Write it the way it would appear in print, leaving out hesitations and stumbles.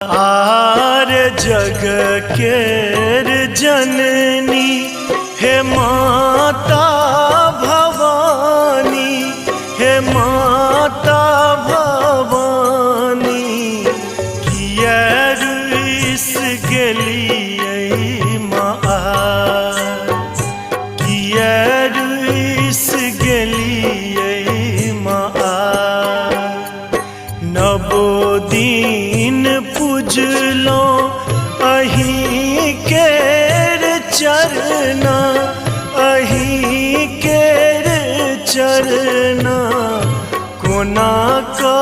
आर जग केर जननी हे माता भवानी, हे माता भवानी किया रुइस गेलियै माँ, किया रुइस गेलियै माँ। नवो दिन पूजलो अहीं केर चरना, अहीं केर चरना कोना का